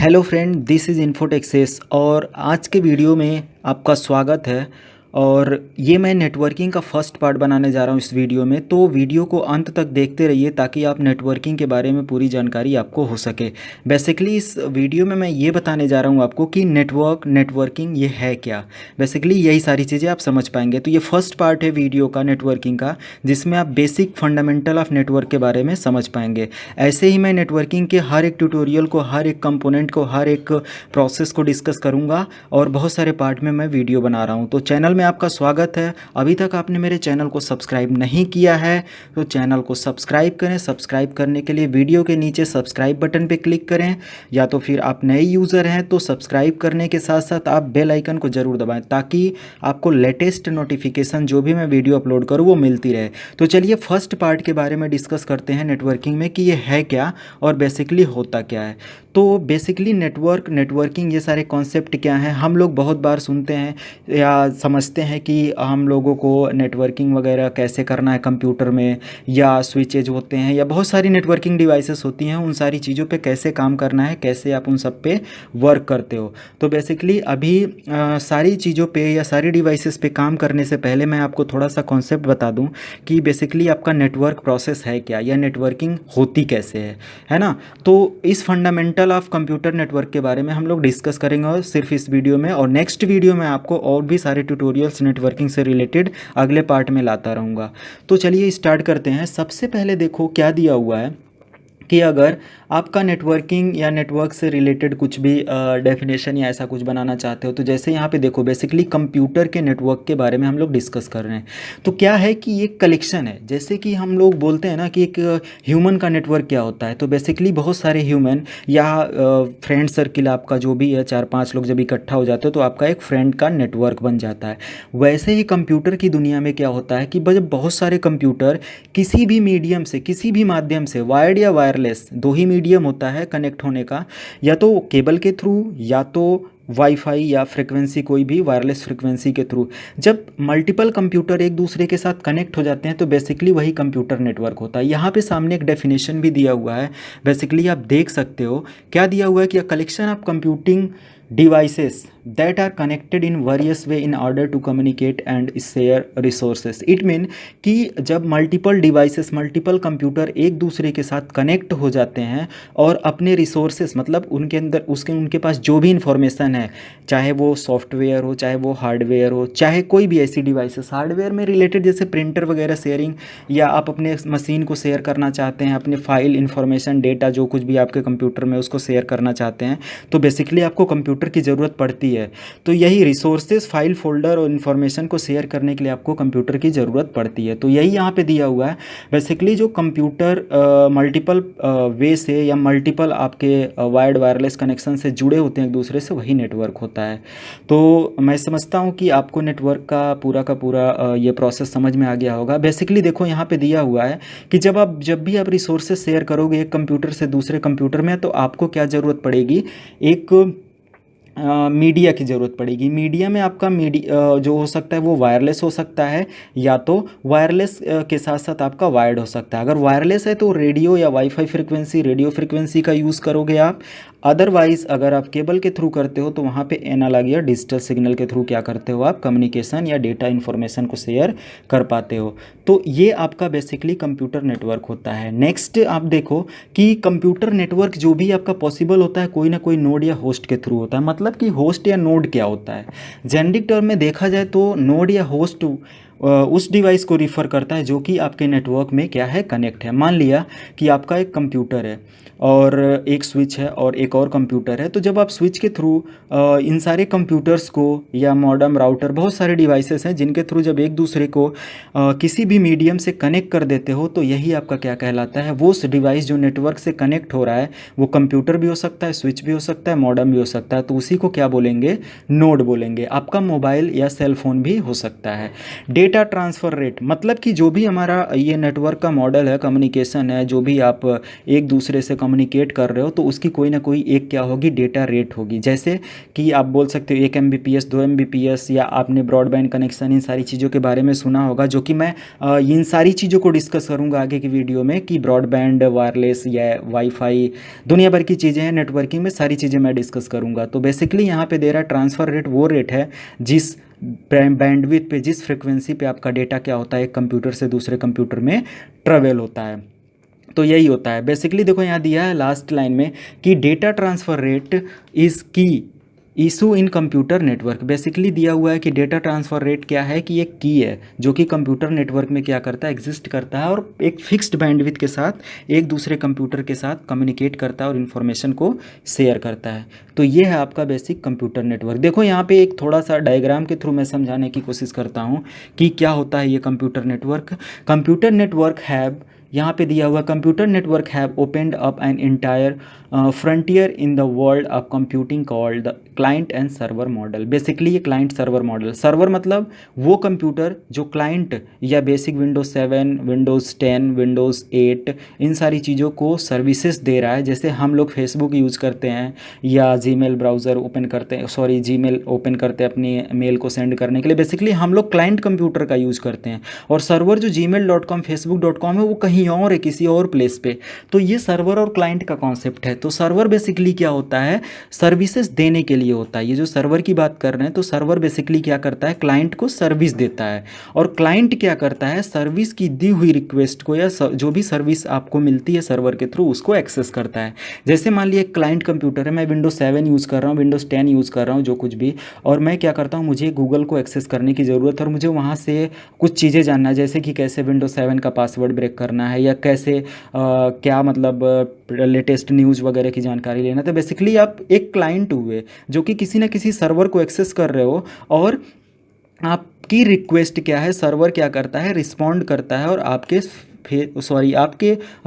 Hello friend, this is इन्फोटेक्सेस और आज के वीडियो में आपका स्वागत है। और ये मैं नेटवर्किंग का फर्स्ट पार्ट बनाने जा रहा हूँ इस वीडियो में। तो वीडियो को अंत तक देखते रहिए ताकि आप नेटवर्किंग के बारे में पूरी जानकारी आपको हो सके। बेसिकली इस वीडियो में मैं ये बताने जा रहा हूँ आपको कि नेटवर्किंग ये है क्या। बेसिकली यही सारी चीज़ें आप समझ पाएंगे। तो ये फर्स्ट पार्ट है वीडियो का नेटवर्किंग का, जिसमें आप बेसिक फंडामेंटल ऑफ नेटवर्क के बारे में समझ पाएंगे। ऐसे ही मैं नेटवर्किंग के हर एक ट्यूटोरियल को, हर एक कंपोनेंट को, हर एक प्रोसेस को डिस्कस करूंगा और बहुत सारे पार्ट में मैं वीडियो बना रहा हूं। तो चैनल में आपका स्वागत है। अभी तक आपने मेरे चैनल को सब्सक्राइब नहीं किया है तो चैनल को सब्सक्राइब करें। सब्सक्राइब करने के लिए वीडियो के नीचे सब्सक्राइब बटन पर क्लिक करें, या तो फिर आप नए यूज़र हैं तो सब्सक्राइब करने के साथ साथ आप बेल आइकन को ज़रूर दबाएं ताकि आपको लेटेस्ट नोटिफिकेशन जो भी मैं वीडियो अपलोड करूँ वो मिलती रहे। तो चलिए फर्स्ट पार्ट के बारे में डिस्कस करते हैं नेटवर्किंग में कि ये है क्या और बेसिकली होता क्या है। तो बेसिकली नेटवर्किंग ये सारे कॉन्सेप्ट क्या हैं, हम लोग बहुत बार सुनते हैं या समझते हैं कि हम लोगों को नेटवर्किंग वगैरह कैसे करना है कंप्यूटर में, या स्विचेज होते हैं या बहुत सारी नेटवर्किंग डिवाइसेस होती हैं, उन सारी चीज़ों पे कैसे काम करना है, कैसे आप उन सब पे वर्क करते हो। तो बेसिकली अभी सारी चीज़ों पे या सारी डिवाइसेस पे काम करने से पहले मैं आपको थोड़ा सा कॉन्सेप्ट बता दूं कि बेसिकली आपका नेटवर्क प्रोसेस है क्या या नेटवर्किंग होती कैसे है ना। तो इस फंडामेंटल ऑफ कंप्यूटर नेटवर्क के बारे में हम लोग डिस्कस करेंगे और सिर्फ इस वीडियो में, और नेक्स्ट वीडियो में आपको और भी सारे ट्यूटोरियल्स नेटवर्किंग से रिलेटेड अगले पार्ट में लाता रहूँगा। तो चलिए स्टार्ट करते हैं। सबसे पहले देखो क्या दिया हुआ है कि अगर आपका नेटवर्किंग या नेटवर्क से रिलेटेड कुछ भी डेफिनेशन या ऐसा कुछ बनाना चाहते हो, तो जैसे यहाँ पे देखो बेसिकली कंप्यूटर के नेटवर्क के बारे में हम लोग डिस्कस कर रहे हैं। तो क्या है कि ये कलेक्शन है, जैसे कि हम लोग बोलते हैं ना कि एक ह्यूमन का नेटवर्क क्या होता है। तो बेसिकली बहुत सारे ह्यूमन या फ्रेंड सर्किल आपका जो भी है, 4-5 लोग जब इकट्ठा हो जाते हो तो आपका एक फ्रेंड का नेटवर्क बन जाता है। वैसे ही कंप्यूटर की दुनिया में क्या होता है कि जब बहुत सारे कंप्यूटर किसी भी मीडियम से, किसी भी माध्यम से, वायर्ड या वायरलेस, दो ही मीडियम होता है कनेक्ट होने का, या तो केबल के थ्रू या तो वाईफाई या फ्रिक्वेंसी, कोई भी वायरलेस फ्रिक्वेंसी के थ्रू, जब मल्टीपल कंप्यूटर एक दूसरे के साथ कनेक्ट हो जाते हैं तो बेसिकली वही कंप्यूटर नेटवर्क होता है। यहाँ पे सामने एक डेफिनेशन भी दिया हुआ है, बेसिकली आप देख सकते हो क्या दिया हुआ है कि a collection of computing devices that are connected in various way in order to communicate and share resources। it mean कि जब मल्टीपल डिवाइसेस, मल्टीपल कंप्यूटर एक दूसरे के साथ कनेक्ट हो जाते हैं और अपने रिसोर्सेस, मतलब उनके अंदर उनके पास जो भी इंफॉर्मेशन है, चाहे वो सॉफ्टवेयर हो, चाहे वो हार्डवेयर हो, चाहे कोई भी ऐसी डिवाइसेस हार्डवेयर में रिलेटेड जैसे प्रिंटर वगैरह शेयरिंग, या आप अपने मशीन को शेयर करना चाहते हैं, अपने फाइल इंफॉर्मेशन डेटा जो कुछ भी आपके कंप्यूटर में उसको शेयर करना चाहते हैं, तो बेसिकली आपको कंप्यूटर की ज़रूरत पड़ती है। तो यही रिसोर्सेज, फाइल, फोल्डर और इन्फॉर्मेशन को शेयर करने के लिए आपको कंप्यूटर की ज़रूरत पड़ती है। तो यही यहाँ पे दिया हुआ है। बेसिकली जो कंप्यूटर मल्टीपल वे से या मल्टीपल आपके वायर्ड वायरलेस कनेक्शन से जुड़े होते हैं एक दूसरे से, वही नेटवर्क होता है। तो मैं समझता हूँ कि आपको नेटवर्क का पूरा ये प्रोसेस समझ में आ गया होगा। बेसिकली देखो यहाँ पे दिया हुआ है कि जब भी आप रिसोर्सेज शेयर करोगे एक कंप्यूटर से दूसरे कंप्यूटर में, तो आपको क्या ज़रूरत पड़ेगी, एक मीडिया की ज़रूरत पड़ेगी। मीडिया में आपका जो हो सकता है वो वायरलेस हो सकता है, या तो वायरलेस के साथ साथ आपका वायर्ड हो सकता है। अगर वायरलेस है तो रेडियो या वाईफाई फ्रिक्वेंसी, रेडियो फ्रिक्वेंसी का यूज़ करोगे आप। अदरवाइज़ अगर आप केबल के थ्रू करते हो तो वहाँ पे एनालॉग या डिजिटल सिग्नल के थ्रू क्या करते हो, आप कम्युनिकेशन या डेटा इन्फॉर्मेशन को शेयर कर पाते हो। तो ये आपका बेसिकली कंप्यूटर नेटवर्क होता है। नेक्स्ट आप देखो कि कंप्यूटर नेटवर्क जो भी आपका पॉसिबल होता है कोई ना कोई नोड या होस्ट के थ्रू होता है। मतलब कि होस्ट या नोड क्या होता है, जेनेरिक टर्म में देखा जाए तो नोड या होस्ट उस डिवाइस को रिफ़र करता है जो कि आपके नेटवर्क में क्या है, कनेक्ट है। मान लिया कि आपका एक कंप्यूटर है और एक स्विच है और एक और कंप्यूटर है। तो जब आप स्विच के थ्रू इन सारे कंप्यूटर्स को, या मॉडेम, राउटर, बहुत सारे डिवाइसेस हैं जिनके थ्रू जब एक दूसरे को किसी भी मीडियम से कनेक्ट कर देते हो, तो यही आपका क्या कहलाता है, वो डिवाइस जो नेटवर्क से कनेक्ट हो रहा है वो कंप्यूटर भी हो सकता है, स्विच भी हो सकता है, मॉडेम भी हो सकता है। तो उसी को क्या बोलेंगे, नोड बोलेंगे। आपका मोबाइल या सेल फोन भी हो सकता है। डेटा ट्रांसफ़र रेट मतलब कि जो भी हमारा ये नेटवर्क का मॉडल है, कम्युनिकेशन है, जो भी आप एक दूसरे से कम्युनिकेट कर रहे हो तो उसकी कोई ना कोई एक क्या होगी, डेटा रेट होगी। जैसे कि आप बोल सकते हो 1 MBPS 2 MBPS, या आपने ब्रॉडबैंड कनेक्शन इन सारी चीज़ों के बारे में सुना होगा, जो कि मैं इन सारी चीज़ों को डिस्कस करूँगा आगे की वीडियो में कि ब्रॉडबैंड, वायरलेस या वाईफाई, दुनिया भर की चीज़ें हैं नेटवर्किंग में, सारी चीज़ें मैं डिस्कस करूँगा। तो बेसिकली यहाँ पे दे रहा है ट्रांसफ़र रेट वो रेट है जिस बैंडविड्थ पे, जिस फ्रिक्वेंसी पे आपका डेटा क्या होता है एक कंप्यूटर से दूसरे कंप्यूटर में ट्रेवल होता है। तो यही होता है बेसिकली। देखो यहाँ दिया है लास्ट लाइन में कि डेटा ट्रांसफ़र रेट इज़ की issue in computer network. Basically दिया हुआ है कि डेटा ट्रांसफ़र रेट क्या है कि एक की है जो कि कंप्यूटर नेटवर्क में क्या करता है, एग्जिस्ट करता है और एक फिक्स्ड बैंडविड्थ के साथ एक दूसरे कंप्यूटर के साथ कम्युनिकेट करता है और इन्फॉर्मेशन को शेयर करता है। तो ये है आपका बेसिक कंप्यूटर नेटवर्क। देखो यहाँ पे एक थोड़ा सा डायग्राम के थ्रू मैं समझाने की कोशिश करता हूँ कि क्या होता है ये computer network. Computer network have, यहाँ पे दिया हुआ computer network have opened up an entire frontier in the world of computing called the client and server model. Basically ये क्लाइंट सर्वर मॉडल, सर्वर मतलब वो कंप्यूटर जो क्लाइंट या basic Windows 7, Windows 10, Windows 8 इन सारी चीज़ों को सर्विसेज दे रहा है। जैसे हम लोग फेसबुक यूज़ करते हैं या जीमेल ब्राउज़र ओपन करते हैं, सॉरी जीमेल ओपन करते हैं अपनी मेल को सेंड करने के लिए, बेसिकली हम लोग क्लाइंट कंप्यूटर का यूज़ करते हैं। और सर्वर जो gmail.com facebook.com है वो कहीं और है, किसी और प्लेस पे। तो ये सर्वर और क्लाइंट का कॉन्सेप्ट है। तो सर्वर बेसिकली क्या होता है, सर्विसेज देने के लिए होता है। ये जो सर्वर की बात कर रहे हैं तो सर्वर बेसिकली क्या करता है, क्लाइंट को सर्विस देता है। और क्लाइंट क्या करता है, सर्विस की दी हुई रिक्वेस्ट को या जो भी सर्विस आपको मिलती है सर्वर के थ्रू उसको एक्सेस करता है। जैसे मान लिया क्लाइंट कंप्यूटर है, मैं विंडोज़ 7 यूज़ कर रहा हूँ, विंडोज़ 10 यूज़ कर रहा हूँ, जो कुछ भी, और मैं क्या करता हूँ, मुझे गूगल को एक्सेस करने की ज़रूरत है और मुझे वहाँ से कुछ चीज़ें जानना है, जैसे कि कैसे विंडोज़ 7 का पासवर्ड ब्रेक करना है या कैसे क्या मतलब लेटेस्ट न्यूज़ वगैरह की जानकारी लेना। तो बेसिकली आप एक क्लाइंट हुए जो कि किसी ना किसी सर्वर को एक्सेस कर रहे हो और आपकी रिक्वेस्ट क्या है, सर्वर क्या करता है, रिस्पॉन्ड करता है और आपके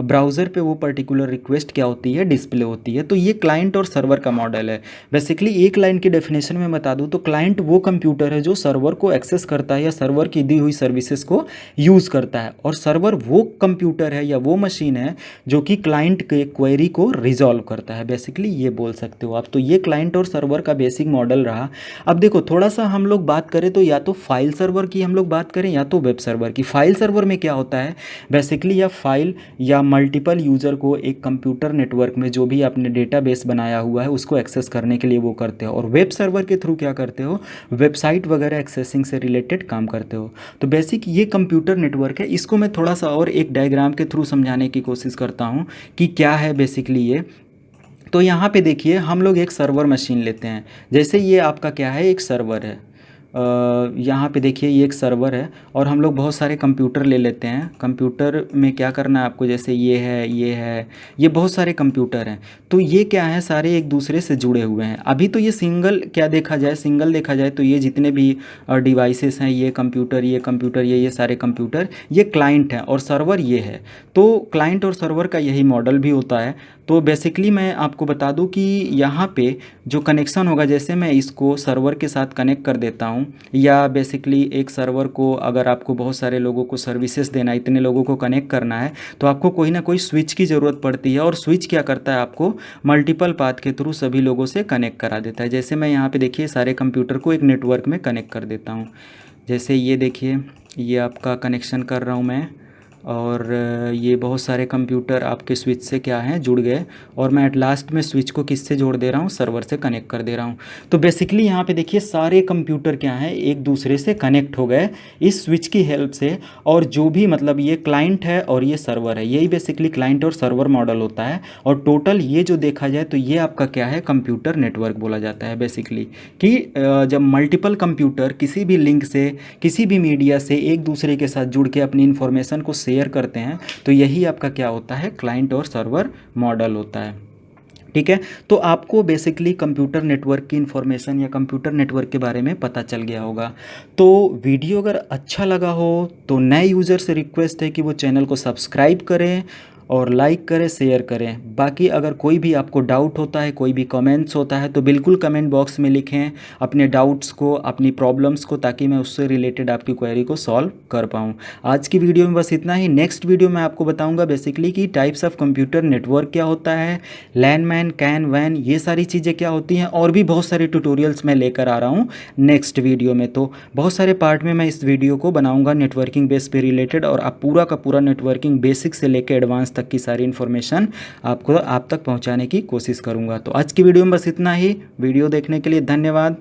ब्राउज़र पे वो पर्टिकुलर रिक्वेस्ट क्या होती है, डिस्प्ले होती है। तो ये क्लाइंट और सर्वर का मॉडल है। बेसिकली एक लाइन की डेफिनेशन में बता दूं तो क्लाइंट वो कंप्यूटर है जो सर्वर को एक्सेस करता है या सर्वर की दी हुई सर्विसेज को यूज़ करता है, और सर्वर वो कंप्यूटर है या वो मशीन है जो कि क्लाइंट के क्वेरी को रिजॉल्व करता है। बेसिकली ये बोल सकते हो आप। तो ये क्लाइंट और सर्वर का बेसिक मॉडल रहा। अब देखो थोड़ा सा हम लोग बात करें तो या तो फाइल सर्वर की हम लोग बात करें या तो वेब सर्वर की। फाइल सर्वर में क्या होता है, बेसिकली या फाइल या मल्टीपल यूज़र को एक कंप्यूटर नेटवर्क में जो भी आपने डेटाबेस बनाया हुआ है उसको एक्सेस करने के लिए वो करते हो। और वेब सर्वर के थ्रू क्या करते हो, वेबसाइट वगैरह एक्सेसिंग से रिलेटेड काम करते हो। तो बेसिक ये कंप्यूटर नेटवर्क है। इसको मैं थोड़ा सा और एक डायग्राम के थ्रू समझाने की कोशिश करता हूँ कि क्या है बेसिकली ये। तो यहाँ पे देखिए हम लोग एक सर्वर मशीन लेते हैं। जैसे ये आपका क्या है, एक सर्वर है। यहाँ पे देखिए ये एक सर्वर है और हम लोग बहुत सारे कंप्यूटर ले लेते हैं। कंप्यूटर में क्या करना है आपको, जैसे ये बहुत सारे कंप्यूटर हैं। तो ये क्या है, सारे एक दूसरे से जुड़े हुए हैं। अभी तो ये सिंगल देखा जाए तो ये जितने भी डिवाइसेस हैं, ये कंप्यूटर, ये सारे कंप्यूटर, ये क्लाइंट हैं और सर्वर ये है। तो क्लाइंट और सर्वर का यही मॉडल भी होता है। तो बेसिकली मैं आपको बता दूं कि यहाँ पे जो कनेक्शन होगा, जैसे मैं इसको सर्वर के साथ कनेक्ट कर देता हूँ, या बेसिकली एक सर्वर को अगर आपको बहुत सारे लोगों को सर्विसेज देना है, इतने लोगों को कनेक्ट करना है, तो आपको कोई ना कोई स्विच की ज़रूरत पड़ती है। और स्विच क्या करता है, आपको मल्टीपल पाथ के थ्रू सभी लोगों से कनेक्ट करा देता है। जैसे मैं यहाँ पे देखिए सारे कंप्यूटर को एक नेटवर्क में कनेक्ट कर देता हूँ। जैसे ये देखिए ये आपका कनेक्शन कर रहा हूँ मैं, और ये बहुत सारे कंप्यूटर आपके स्विच से क्या हैं, जुड़ गए। और मैं एट लास्ट में स्विच को किससे जोड़ दे रहा हूँ, सर्वर से कनेक्ट कर दे रहा हूँ। तो बेसिकली यहाँ पे देखिए सारे कंप्यूटर क्या हैं, एक दूसरे से कनेक्ट हो गए इस स्विच की हेल्प से। और जो भी मतलब ये क्लाइंट है और ये सर्वर है, यही बेसिकली क्लाइंट और सर्वर मॉडल होता है। और टोटल ये जो देखा जाए तो ये आपका क्या है, कंप्यूटर नेटवर्क बोला जाता है बेसिकली। कि जब मल्टीपल कंप्यूटर किसी भी लिंक से, किसी भी मीडिया से एक दूसरे के साथ जुड़ के अपनी इन्फॉर्मेशन को शेयर करते हैं, तो यही आपका क्या होता है, क्लाइंट और सर्वर मॉडल होता है। ठीक है। तो आपको बेसिकली कंप्यूटर नेटवर्क की इन्फॉर्मेशन या कंप्यूटर नेटवर्क के बारे में पता चल गया होगा। तो वीडियो अगर अच्छा लगा हो तो नए यूज़र से रिक्वेस्ट है कि वो चैनल को सब्सक्राइब करें और लाइक करें, शेयर करें। बाकी अगर कोई भी आपको डाउट होता है, कोई भी कमेंट्स होता है तो बिल्कुल कमेंट बॉक्स में लिखें अपने डाउट्स को, अपनी प्रॉब्लम्स को, ताकि मैं उससे रिलेटेड आपकी क्वेरी को सॉल्व कर पाऊँ। आज की वीडियो में बस इतना ही। नेक्स्ट वीडियो में आपको बताऊँगा बेसिकली कि टाइप्स ऑफ कंप्यूटर नेटवर्क क्या होता है, लैन मैन, कैन वैन, ये सारी चीज़ें क्या होती हैं, और भी बहुत सारे ट्यूटोरियल्स मैं लेकर आ रहा हूँ नेक्स्ट वीडियो में। तो बहुत सारे पार्ट में मैं इस वीडियो को बनाऊंगा नेटवर्किंग बेस पे रिलेटेड, और आप पूरा का पूरा नेटवर्किंग बेसिक से लेकर एडवांस तक की सारी इन्फॉर्मेशन आप तक पहुंचाने की कोशिश करूंगा। तो आज की वीडियो में बस इतना ही। वीडियो देखने के लिए धन्यवाद।